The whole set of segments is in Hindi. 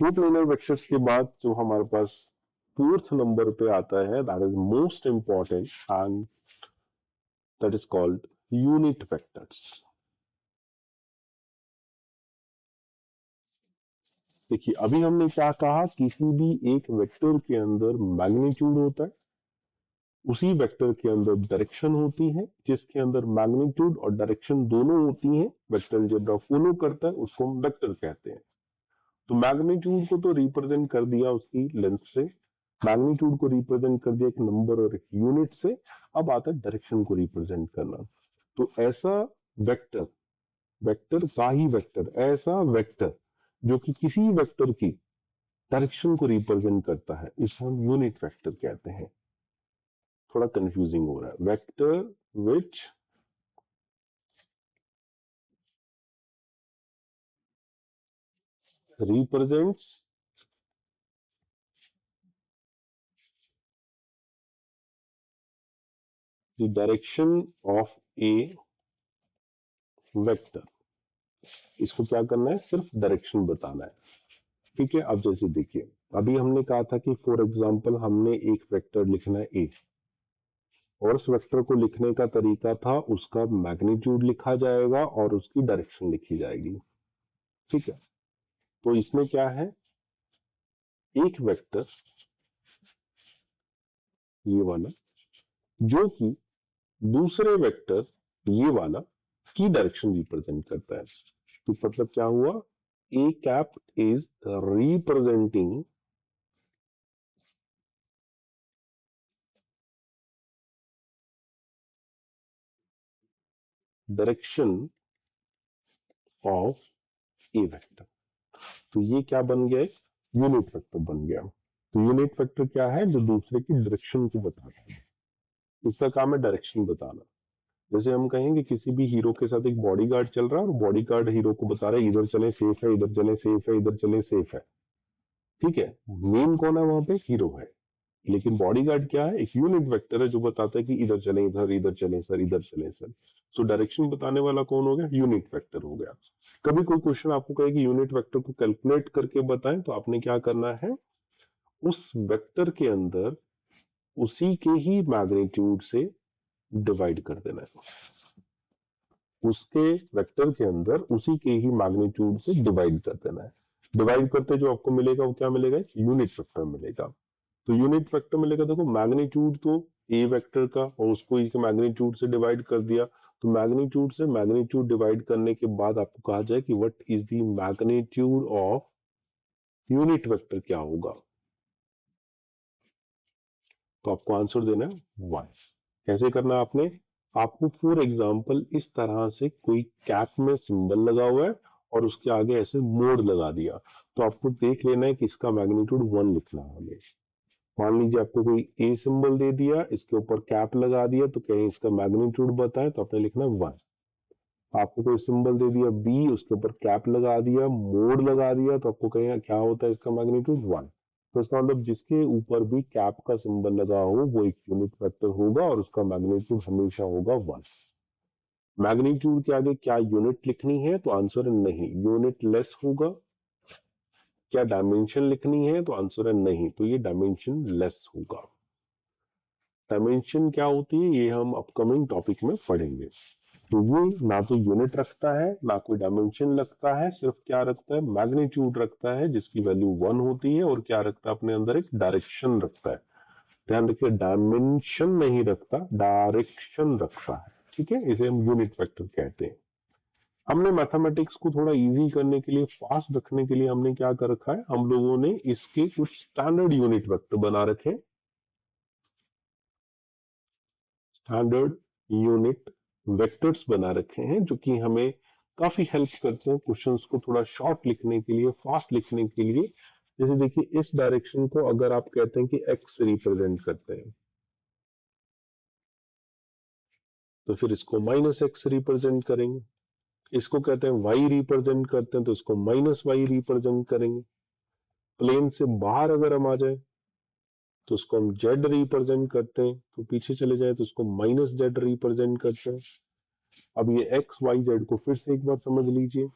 टू प्लेनर वेक्टर्स के बाद जो हमारे पास फोर्थ नंबर पे आता है, that is most important and that is called unit vectors. देखिए अभी हमने क्या कहा, किसी भी एक वेक्टर के अंदर मैग्नीट्यूड होता है, उसी वेक्टर के अंदर डायरेक्शन होती है, जिसके अंदर मैग्नीट्यूड और डायरेक्शन दोनों होती हैं, वेक्टर अलजेब्रा फॉलो करता है, उसको हम वेक्टर कहते हैं। तो मैग्नीट्यूड को तो रिप्रेजेंट कर दिया उसकी लेंथ से, मैग्नीट्यूड को रिप्रेजेंट कर दिया एक नंबर और एक यूनिट से। अब आता है डायरेक्शन को रिप्रेजेंट करना। तो ऐसा वेक्टर, वेक्टर का ही वेक्टर, ऐसा वेक्टर जो कि किसी वेक्टर की डायरेक्शन को रिप्रेजेंट करता है, इसे हम यूनिट वेक्टर कहते हैं। थोड़ा कंफ्यूजिंग हो रहा है। Vector which represents the direction of a vector। इसको क्या करना है, सिर्फ डायरेक्शन बताना है। ठीक है, अब जैसे देखिए अभी हमने कहा था कि फॉर एग्जांपल हमने एक वेक्टर लिखना है ए, और उस वेक्टर को लिखने का तरीका था उसका मैग्नीट्यूड लिखा जाएगा और उसकी डायरेक्शन लिखी जाएगी। ठीक है, तो इसमें क्या है, एक वेक्टर ये वाला जो कि दूसरे वेक्टर ये वाला की डायरेक्शन रिप्रेजेंट करता है। तो मतलब क्या हुआ, A cap is representing direction of a vector. तो ये क्या बन गया, यूनिट वेक्टर बन गया। तो यूनिट वेक्टर क्या है, जो दूसरे की डायरेक्शन को बताता है, इसका काम है डायरेक्शन बताना। जैसे हम कहेंगे किसी भी हीरो के साथ एक बॉडीगार्ड चल रहा है और बॉडीगार्ड हीरो को बता रहा है इधर चले सेफ है, इधर चले सेफ है, इधर चले सेफ है। ठीक है, मेन कौन है वहां पे, हीरो है। लेकिन बॉडीगार्ड क्या है, एक यूनिट वेक्टर है जो बताता है कि इधर चले इधर, इधर चले सर, इधर चले सर। तो डायरेक्शन बताने वाला कौन हो गया, यूनिट वेक्टर हो गया। कभी कोई क्वेश्चन आपको कहे कि यूनिट वेक्टर को कैलकुलेट करके बताएं, तो आपने क्या करना है, उस वेक्टर के अंदर उसी के ही मैग्नीट्यूड से डिवाइड कर देना है। उसके वेक्टर के अंदर उसी के ही मैग्नीट्यूड से डिवाइड कर देना है। डिवाइड करते जो आपको मिलेगा वो क्या मिलेगा, यूनिट वेक्टर मिलेगा। तो यूनिट वेक्टर मिलेगा, देखो मैग्नीट्यूड तो ए वेक्टर का, और उसको इसके मैग्नीट्यूड से डिवाइड कर दिया। तो मैग्नीट्यूड से मैग्नीट्यूड डिवाइड करने के बाद आपको कहा जाए कि what is the magnitude of unit vector, क्या होगा। तो आपको आंसर देना है 1। कैसे करना है आपने, आपको फॉर एग्जांपल इस तरह से कोई कैप में सिंबल लगा हुआ है और उसके आगे ऐसे मोड़ लगा दिया, तो आपको देख लेना है कि इसका मैग्नीट्यूड 1 लिखना है हमें। मान लीजिए आपको कोई ए सिंबल दे दिया, इसके ऊपर कैप लगा दिया, तो कहीं इसका मैग्नीट्यूड बताए तो आपने लिखना 1। आपको कोई सिंबल दे दिया बी, उसके ऊपर कैप लगा दिया, मोड़ लगा दिया, तो आपको कहीं क्या होता है, इसका मैग्नीट्यूड 1। तो इसका मतलब जिसके ऊपर भी कैप का सिंबल लगा हो वो एक यूनिट वेक्टर होगा और उसका मैग्नीट्यूड हमेशा होगा 1। मैग्नीट्यूड के आगे क्या यूनिट लिखनी है, तो आंसर है नहीं, यूनिट लेस होगा। क्या डायमेंशन लिखनी है, तो आंसर है नहीं, तो ये डायमेंशन लेस होगा। डायमेंशन क्या होती है ये हम अपकमिंग टॉपिक में पढ़ेंगे। तो ये ना तो यूनिट रखता है ना कोई डायमेंशन रखता है, सिर्फ क्या रखता है, मैग्नीट्यूड रखता है जिसकी वैल्यू 1 होती है, और क्या रखता है अपने अंदर, एक डायरेक्शन रखता है। ध्यान रखिए, डायमेंशन नहीं रखता, डायरेक्शन रखता है। ठीक है, इसे हम यूनिट वेक्टर कहते हैं। हमने मैथमेटिक्स को थोड़ा इजी करने के लिए, फास्ट रखने के लिए हमने क्या कर रखा है, हम लोगों ने इसके कुछ स्टैंडर्ड यूनिट वेक्टर बना रखे, स्टैंडर्ड यूनिट वेक्टर्स बना रखे हैं, जो कि हमें काफी हेल्प करते हैं क्वेश्चंस को थोड़ा शॉर्ट लिखने के लिए, फास्ट लिखने के लिए। जैसे देखिए इस डायरेक्शन को अगर आप कहते हैं कि एक्स रिप्रेजेंट करते हैं, तो फिर इसको माइनस एक्स रिप्रेजेंट करेंगे। इसको कहते हैं वाई रिप्रेजेंट करते हैं, तो इसको माइनस वाई रिप्रेजेंट करेंगे। प्लेन से बाहर अगर हम आ जाए तो उसको हम जेड रिप्रेजेंट करते हैं, तो पीछे चले जाए तो उसको माइनस जेड रिप्रेजेंट करते हैं। अब ये एक्स वाई जेड को फिर से एक बार समझ लीजिए।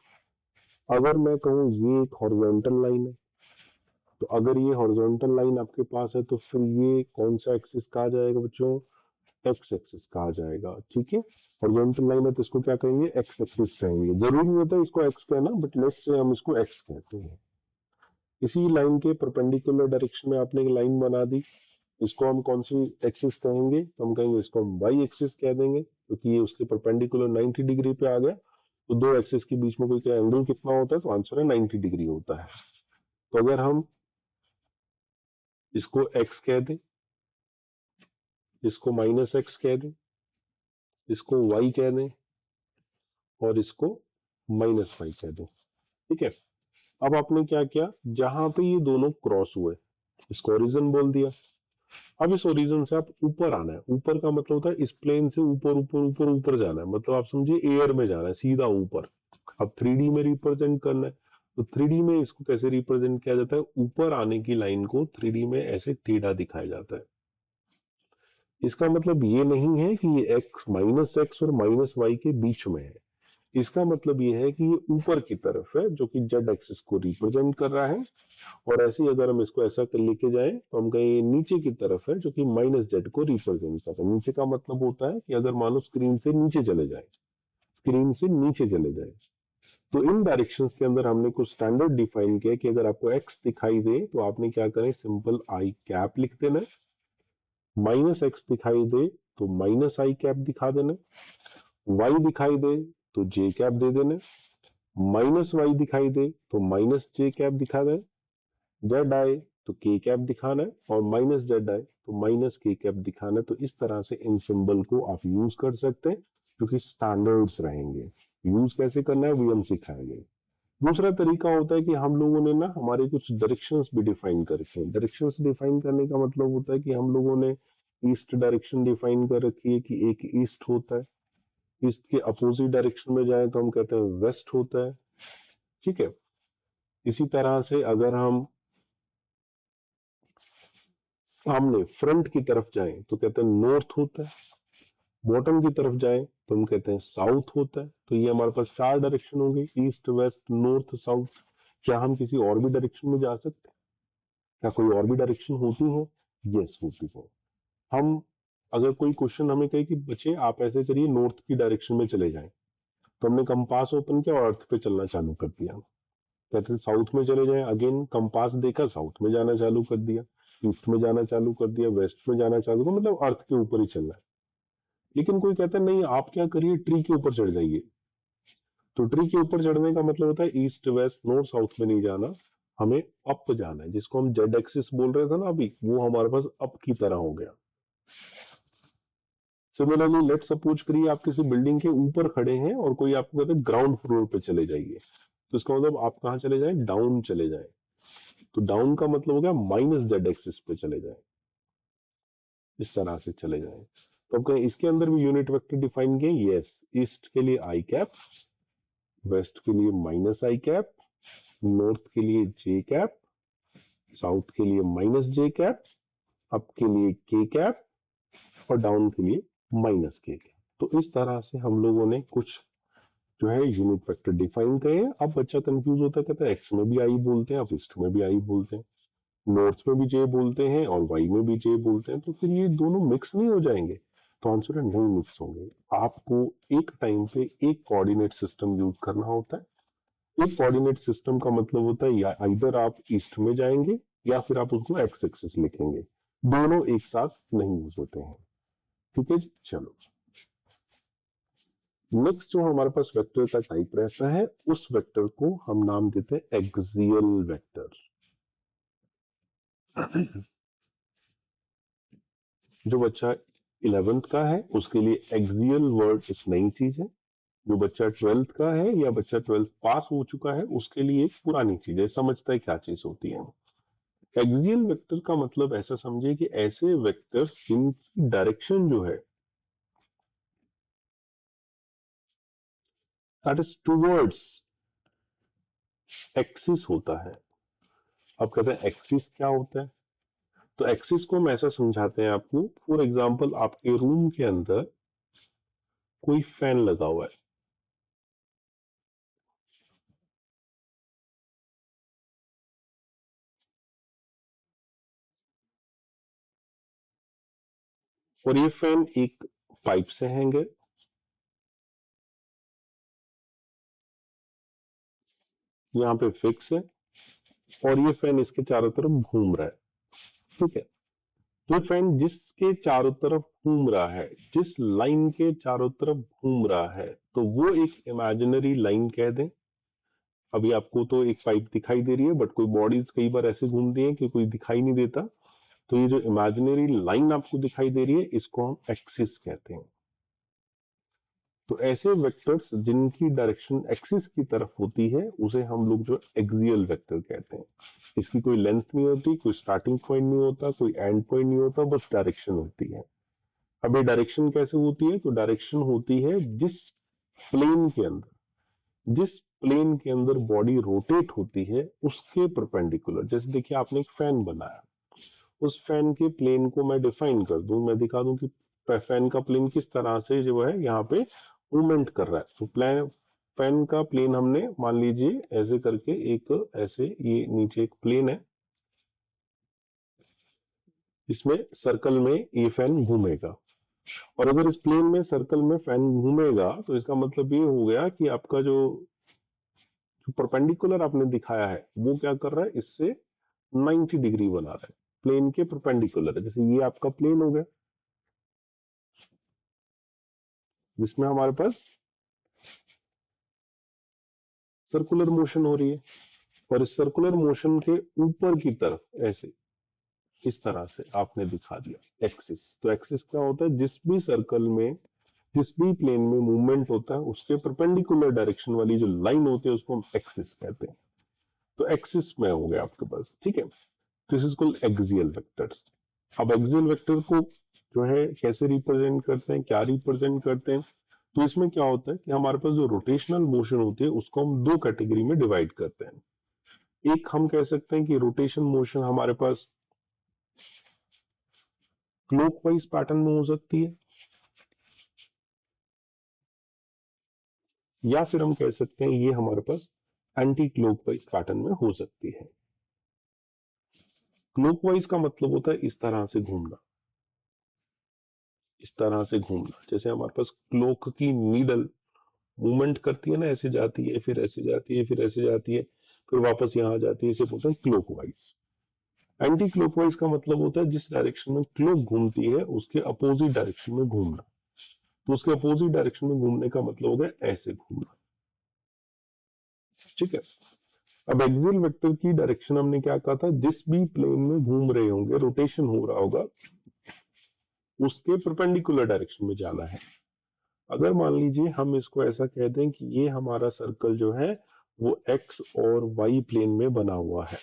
अगर मैं कहूं ये एक हॉरिजॉन्टल लाइन है, तो अगर ये हॉरिजॉन्टल लाइन आपके पास है तो फिर ये कौन सा एक्सिस कहा जाएगा बच्चों, एक्स एक्सिस कहा जाएगा। ठीक है, हॉरिजॉन्टल लाइन है तो इसको क्या कहेंगे, एक्स एक्सिस कहेंगे। जरूरी नहीं होता इसको एक्स कहना, बट लेट्स से हम इसको एक्स कहते हैं। इसी लाइन के परपेंडिकुलर डायरेक्शन में आपने एक लाइन बना दी, इसको हम कौन सी एक्सिस कहेंगे, तो हम कहेंगे इसको हम वाई एक्सिस कह देंगे, क्योंकि ये उसके परपेंडिकुलर 90 डिग्री पे आ गया। तो दो एक्सिस के बीच में कोई क्या एंगल कितना होता है, तो आंसर है 90 डिग्री होता है। तो अगर हम इसको एक्स कह दें, इसको माइनस एक्स कह दें, इसको वाई कह दें और इसको माइनस वाई कह दें। ठीक है, अब आपने क्या किया, जहां पे ये दोनों क्रॉस हुए इसको ओरिजिन बोल दिया। अब इस ओरिजिन से आप ऊपर आना है, ऊपर का मतलब होता है इस प्लेन से ऊपर ऊपर ऊपर ऊपर जाना है, मतलब आप समझिए एयर में जाना है सीधा ऊपर। अब 3D में रिप्रेजेंट करना है, तो 3D में इसको कैसे रिप्रेजेंट किया जाता है, ऊपर आने की लाइन को 3D में ऐसे टेढ़ा दिखाया जाता है। इसका मतलब ये नहीं है कि ये एक्स माइनस एक्स और माइनस वाई के बीच में है, इसका मतलब ये है कि ये ऊपर की तरफ है जो कि जेड एक्सिस को रिप्रेजेंट कर रहा है। और ऐसे ही अगर हम इसको ऐसा कर लेके जाएं तो हम कहें ये नीचे की तरफ है जो कि माइनस जेड को रिप्रेजेंट कर रहा है। नीचे का मतलब होता है कि अगर मानो स्क्रीन से नीचे चले जाए, स्क्रीन से नीचे चले जाए, तो इन डायरेक्शंस के अंदर हमने कुछ स्टैंडर्ड डिफाइन किया कि अगर आपको एक्स दिखाई दे तो आपने क्या करें, सिंपल आई कैप लिख देना, माइनस एक्स दिखाई दे तो माइनस आई कैप दिखा देना, वाई दिखाई दे तो जे कैप दे देना, माइनस वाई दिखाई दे तो माइनस जे कैप दिखा दें, जेड आए तो के कैप दिखाना है, और माइनस जेड आए तो माइनस के कैप दिखाना है। तो इस तरह से इन सिंबल को आप यूज कर सकते हैं, जो कि स्टैंडर्ड्स रहेंगे। यूज कैसे करना है वो हम सिखाएंगे। दूसरा तरीका होता है कि हम लोगों ने ना हमारे कुछ डायरेक्शंस भी डिफाइन कर रखे हैं। डायरेक्शंस डिफाइन करने का मतलब होता है कि हम लोगों ने ईस्ट डायरेक्शन डिफाइन कर रखी है कि एक ईस्ट होता है, ईस्ट के अपोजिट डायरेक्शन में जाए तो हम कहते हैं वेस्ट होता है। ठीक है, इसी तरह से अगर हम सामने फ्रंट की तरफ जाएं तो कहते हैं नॉर्थ होता है, बॉटम की तरफ जाएं तो हम कहते हैं साउथ होता है। तो ये हमारे पास चार डायरेक्शन हो गई, ईस्ट वेस्ट नॉर्थ साउथ। क्या हम किसी और भी डायरेक्शन में जा सकते हैं, क्या कोई और भी डायरेक्शन होती है, यस होती है। हम अगर कोई क्वेश्चन हमें कहे कि बच्चे आप ऐसे करिए नॉर्थ की डायरेक्शन में चले जाएं, तो हमने कंपास ओपन किया और अर्थ पे चलना चालू कर दिया, कहते हैं साउथ में चले जाएं, अगेन कंपास देखा साउथ में जाना चालू कर दिया, ईस्ट में जाना चालू कर दिया, वेस्ट में जाना चालू कर, मतलब अर्थ के ऊपर ही चलना है। लेकिन कोई कहता है नहीं आप क्या करिए ट्री के ऊपर चढ़ जाइए, तो ट्री के ऊपर चढ़ने का मतलब होता है ईस्ट वेस्ट नॉर्थ साउथ में नहीं जाना, हमें अप जाना है, जिसको हम जेड एक्सिस बोल रहे थे ना अभी, वो हमारे पास अप की तरह हो गया। सिमिलरली लेट सपोज करिए आप किसी बिल्डिंग के ऊपर खड़े हैं और कोई आपको कहता है ग्राउंड फ्लोर पे चले जाइए, तो इसका मतलब आप कहाँ चले जाएं, डाउन चले जाएं। तो डाउन का मतलब हो गया माइनस जेड एक्सिस पे चले जाएं, इस तरह से चले जाएं। तो अब कहें इसके अंदर भी यूनिट वेक्टर डिफाइन किए, यस, ईस्ट के लिए आई कैप, वेस्ट के लिए माइनस आई कैप, नॉर्थ के लिए जे कैप, साउथ के लिए माइनस जे कैप, अप के लिए के कैप और डाउन के लिए माइनस के कैप। तो इस तरह से हम लोगों ने कुछ जो है यूनिट वेक्टर डिफाइन करे हैं। अब बच्चा कंफ्यूज होता है, कहता है एक्स में भी आई बोलते हैं, आप ईस्ट में भी आई बोलते हैं, नॉर्थ में भी जे बोलते हैं और वाई में भी जे बोलते हैं, तो फिर ये दोनों मिक्स नहीं हो जाएंगे, तो आंसर है नहीं मिक्स होंगे। आपको एक टाइम पे एक कोऑर्डिनेट सिस्टम यूज करना होता है। एक कोऑर्डिनेट सिस्टम का मतलब होता है या इधर आप ईस्ट में जाएंगे या फिर आप उसको एक्स एक्सिस लिखेंगे, दोनों एक साथ नहीं यूज होते हैं। ठीक है जी, चलो नेक्स्ट जो हमारे पास वेक्टर का टाइप रहता है उस वेक्टर को हम नाम देते हैं एक्सियल वेक्टर। जो बच्चा 11th का है उसके लिए एक्सियल वर्ड एक नई चीज है, जो बच्चा 12th का है या बच्चा 12th पास हो चुका है उसके लिए एक पुरानी चीज है, समझता है क्या चीज होती है। एक्सियल वेक्टर का मतलब ऐसा समझिए कि ऐसे वेक्टर्स जिनकी डायरेक्शन जो है दैट इज टुवर्ड्स एक्सिस होता है। अब कहते हैं एक्सिस क्या होता है, तो एक्सिस को हम ऐसा समझाते हैं आपको, फॉर एग्जांपल आपके रूम के अंदर कोई फैन लगा हुआ है, और ये फैन एक पाइप से हैंग है, यहाँ पे फिक्स है, और ये फैन इसके चारों तरफ घूम रहा है। ठीक है, तो फैन जिसके चारों तरफ घूम रहा है, जिस लाइन के चारों तरफ घूम रहा है, तो वो एक इमेजिनरी लाइन कह दें। अभी आपको तो एक पाइप दिखाई दे रही है, बट कोई बॉडीज कई बार ऐसे घूमती हैं कि कोई दिखाई नहीं देता। तो ये जो इमेजिनरी लाइन आपको दिखाई दे रही है, इसको हम एक्सिस कहते हैं। तो ऐसे वेक्टर्स जिनकी डायरेक्शन एक्सिस की तरफ होती है, उसे हम लोग जो एक्सियल वेक्टर कहते हैं। इसकी कोई लेंथ नहीं होती, कोई स्टार्टिंग पॉइंट नहीं होता, कोई एंड पॉइंट नहीं होता, बस डायरेक्शन होती है। अब ये डायरेक्शन कैसे होती है? तो डायरेक्शन होती है जिस प्लेन के अंदर, जिस प्लेन के अंदर बॉडी रोटेट होती है उसके परपेंडिकुलर। जैसे देखिए, आपने एक फैन बनाया, उस फैन के प्लेन को मैं डिफाइन कर दूं, मैं दिखा दूं कि फैन का प्लेन किस तरह से जो है यहाँ पे मूवमेंट कर रहा है। तो प्लेन, फैन का प्लेन हमने मान लीजिए ऐसे करके, एक ऐसे, ये नीचे एक प्लेन है, इसमें सर्कल में ये फैन घूमेगा। और अगर इस प्लेन में सर्कल में फैन घूमेगा, तो इसका मतलब ये हो गया कि आपका जो परपेंडिकुलर आपने दिखाया है, वो क्या कर रहा है, इससे 90 डिग्री बना रहा है, प्लेन के परपेंडिकुलर है। जैसे ये आपका प्लेन हो गया, जिसमें हमारे पास सर्कुलर मोशन हो रही है, और इस सर्कुलर मोशन के ऊपर की तरफ ऐसे, इस तरह से आपने दिखा दिया एक्सिस। तो एक्सिस क्या होता है? जिस भी सर्कल में, जिस भी प्लेन में मूवमेंट होता है, उसके परपेंडिकुलर डायरेक्शन वाली जो लाइन होती है, उसको हम एक्सिस कहते हैं। तो एक्सिस में हो गया आपके पास। ठीक है, this is called axial vectors. अब एक्सियल वेक्टर को जो है कैसे रिप्रेजेंट करते हैं, क्या रिप्रेजेंट करते हैं? तो इसमें क्या होता है कि हमारे पास जो रोटेशनल मोशन होती है, उसको हम दो कैटेगरी में डिवाइड करते हैं। एक हम कह सकते हैं कि रोटेशन मोशन हमारे पास क्लॉकवाइज पैटर्न में हो सकती है, या फिर हम कह सकते हैं ये हमारे पास एंटी क्लॉकवाइज पैटर्न में हो सकती है। क्लॉकवाइज का मतलब होता है इस तरह से घूमना, इस तरह से घूमना। जैसे हमारे पास क्लॉक की नीडल मूवमेंट करती है ना, ऐसे जाती है, फिर ऐसे जाती है, फिर ऐसे जाती है, फिर वापस यहाँ आ जाती है, इसे बोलते हैं क्लॉकवाइज। एंटी क्लॉकवाइज का मतलब होता है जिस डायरेक्शन में क्लॉक घूमती है, उसके अपोजिट डायरेक्शन में घूमना। तो उसके अपोजिट डायरेक्शन में घूमने का मतलब हो गया ऐसे घूमना। ठीक है, अब एक्सियल वेक्टर की डायरेक्शन हमने क्या कहा था? जिस भी प्लेन में घूम रहे होंगे, रोटेशन हो रहा होगा, उसके परपेंडिकुलर डायरेक्शन में जाना है। अगर मान लीजिए हम इसको ऐसा कह दें कि ये हमारा सर्कल जो है वो एक्स और वाई प्लेन में बना हुआ है,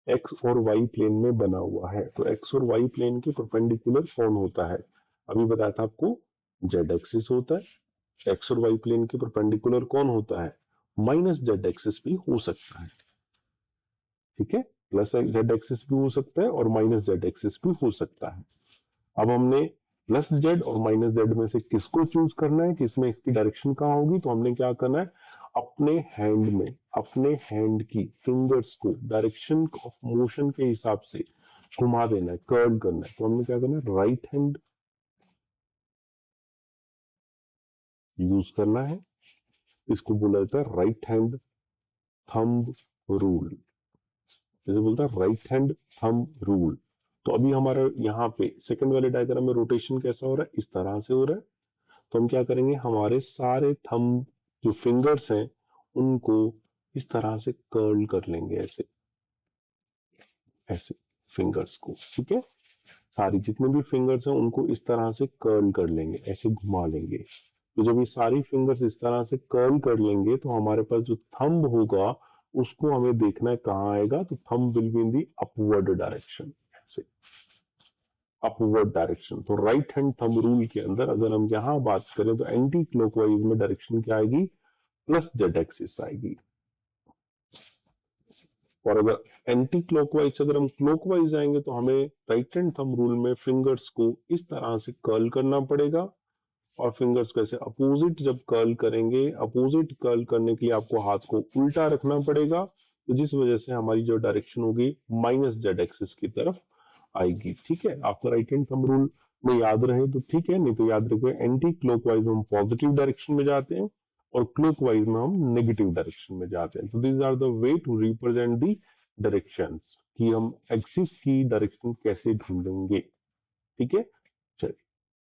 एक्स और वाई प्लेन में बना हुआ है, तो एक्स और वाई प्लेन के परपेंडिकुलर कौन होता है? अभी बताया था आपको, जेड एक्सिस होता है। एक्स और वाई प्लेन के परपेंडिकुलर कौन होता है? माइनस जेड एक्सिस भी हो सकता है। ठीक है, प्लस जेड एक्सिस भी हो सकता है और माइनस जेड एक्सिस भी हो सकता है। अब हमने प्लस जेड और माइनस जेड में से किसको चूज करना है कि इसमें इसकी डायरेक्शन कहाँ होगी? तो हमने क्या करना है, अपने हैंड में, अपने हैंड की फिंगर्स को डायरेक्शन ऑफ मोशन के हिसाब से घुमा देना है, कर्ल करना है। तो हमने क्या करना है, राइट हैंड यूज करना है। इसको बोला जाता है राइट हैंड थंब रूल, जैसे बोलता है राइट हैंड थंब रूल। तो अभी हमारा यहाँ पे सेकंड वाले डायग्राम में रोटेशन कैसा हो रहा है? इस तरह से हो रहा है। तो हम क्या करेंगे, हमारे सारे थंब जो फिंगर्स हैं, उनको इस तरह से कर्ल कर लेंगे, ऐसे ऐसे फिंगर्स को। ठीक है, सारी जितने भी फिंगर्स हैं उनको इस तरह से कर्ल कर लेंगे, ऐसे घुमा लेंगे। तो जब ये सारी फिंगर्स इस तरह से कर्ल कर लेंगे, तो हमारे पास जो थंब होगा, उसको हमें देखना है कहाँ आएगा। तो thumb will be in the upward direction, ऐसे अपवर्ड डायरेक्शन। तो राइट हैंड थंब रूल के अंदर अगर हम यहाँ बात करें, तो एंटी क्लॉकवाइज में डायरेक्शन क्या आएगी? प्लस जेड एक्सिस आएगी। और अगर एंटी क्लॉकवाइज, अगर हम क्लॉकवाइज आएंगे, तो हमें राइट हैंड थंब रूल में फिंगर्स को इस तरह से कर्ल करना पड़ेगा। और फिंगर्स को ऐसे अपोजिट जब कर्ल करेंगे, अपोजिट कर्ल करने के लिए आपको हाथ को उल्टा रखना पड़ेगा, तो जिस वजह से हमारी जो डायरेक्शन होगी माइनस जेड एक्सिस की तरफ आएगी। ठीक है, आपका राइट हैंड थंब रूल में याद रहे तो ठीक है, नहीं तो याद रखो एंटी क्लॉकवाइज में हम पॉजिटिव डायरेक्शन में जाते हैं और क्लॉकवाइज में हम नेगेटिव डायरेक्शन में जाते हैं। तो these are the way to represent the directions, कि हम एक्सिस की डायरेक्शन कैसे ढूंढेंगे। ठीक है,